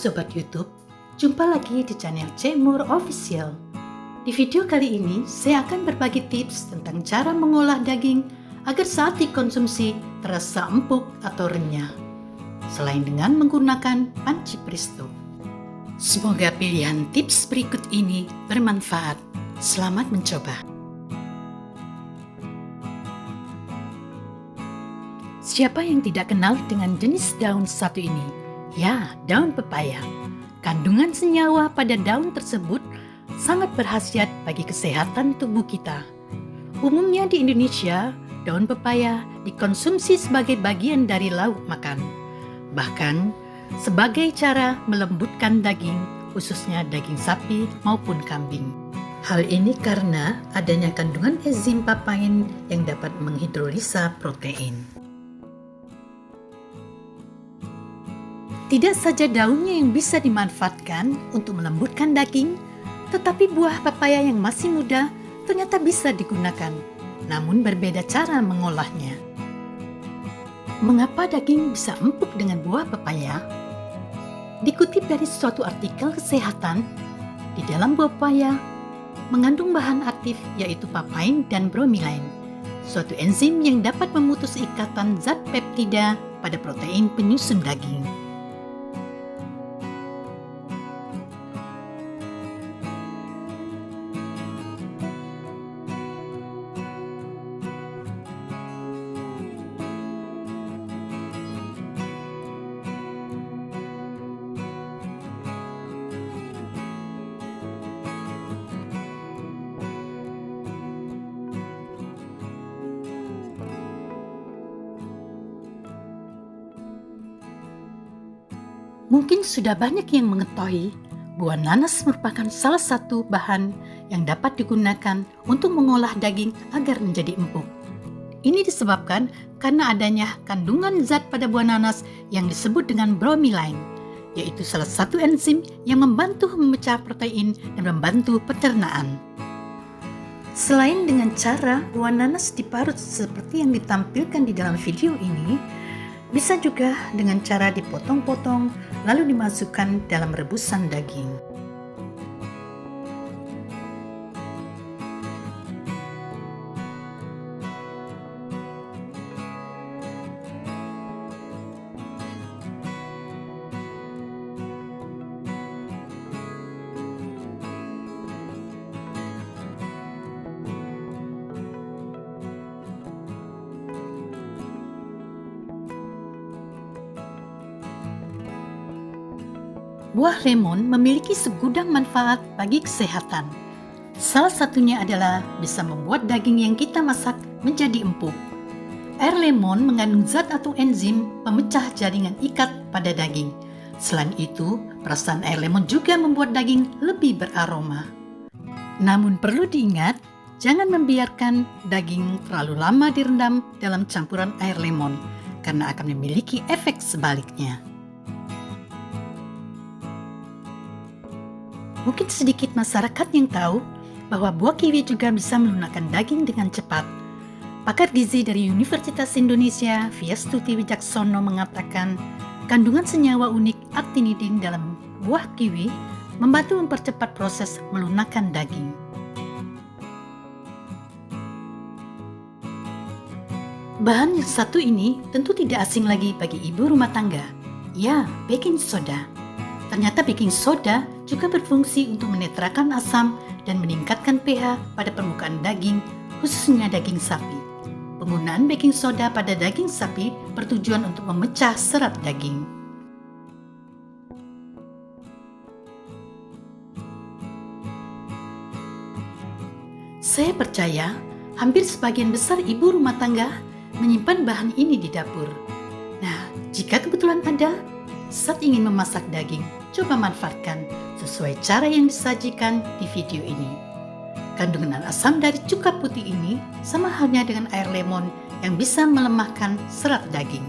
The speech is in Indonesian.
Sobat YouTube, jumpa lagi di channel Cemur Official. Di video kali ini, saya akan berbagi tips tentang cara mengolah daging agar saat dikonsumsi terasa empuk atau renyah, selain dengan menggunakan panci presto. Semoga pilihan tips berikut ini bermanfaat. Selamat mencoba. Siapa yang tidak kenal dengan jenis daun satu ini? Ya, daun pepaya. Kandungan senyawa pada daun tersebut sangat berkhasiat bagi kesehatan tubuh kita. Umumnya di Indonesia, daun pepaya dikonsumsi sebagai bagian dari lauk makan. Bahkan, sebagai cara melembutkan daging, khususnya daging sapi maupun kambing. Hal ini karena adanya kandungan enzim papain yang dapat menghidrolisa protein. Tidak saja daunnya yang bisa dimanfaatkan untuk melembutkan daging, tetapi buah pepaya yang masih muda ternyata bisa digunakan, namun berbeda cara mengolahnya. Mengapa daging bisa empuk dengan buah pepaya? Dikutip dari suatu artikel kesehatan, di dalam buah pepaya mengandung bahan aktif yaitu papain dan bromelain, suatu enzim yang dapat memutus ikatan zat peptida pada protein penyusun daging. Mungkin sudah banyak yang mengetahui buah nanas merupakan salah satu bahan yang dapat digunakan untuk mengolah daging agar menjadi empuk. Ini disebabkan karena adanya kandungan zat pada buah nanas yang disebut dengan bromelain, yaitu salah satu enzim yang membantu memecah protein dan membantu pencernaan. Selain dengan cara buah nanas diparut seperti yang ditampilkan di dalam video ini, bisa juga dengan cara dipotong-potong lalu dimasukkan dalam rebusan daging. Buah lemon memiliki segudang manfaat bagi kesehatan. Salah satunya adalah bisa membuat daging yang kita masak menjadi empuk. Air lemon mengandung zat atau enzim pemecah jaringan ikat pada daging. Selain itu, perasan air lemon juga membuat daging lebih beraroma. Namun perlu diingat, jangan membiarkan daging terlalu lama direndam dalam campuran air lemon, karena akan memiliki efek sebaliknya. Mungkin sedikit masyarakat yang tahu bahwa buah kiwi juga bisa melunakkan daging dengan cepat. Pakar gizi dari Universitas Indonesia, Viastuti Wijaksono mengatakan, kandungan senyawa unik actinidin dalam buah kiwi membantu mempercepat proses melunakkan daging. Bahan yang satu ini tentu tidak asing lagi bagi ibu rumah tangga. Ya, baking soda. Ternyata baking soda juga berfungsi untuk menetralkan asam dan meningkatkan pH pada permukaan daging, khususnya daging sapi. Penggunaan baking soda pada daging sapi bertujuan untuk memecah serat daging. Saya percaya hampir sebagian besar ibu rumah tangga menyimpan bahan ini di dapur. Nah, jika kebetulan ada, saat ingin memasak daging, coba manfaatkan sesuai cara yang disajikan di video ini. Kandungan asam dari cuka putih ini sama halnya dengan air lemon yang bisa melemahkan serat daging.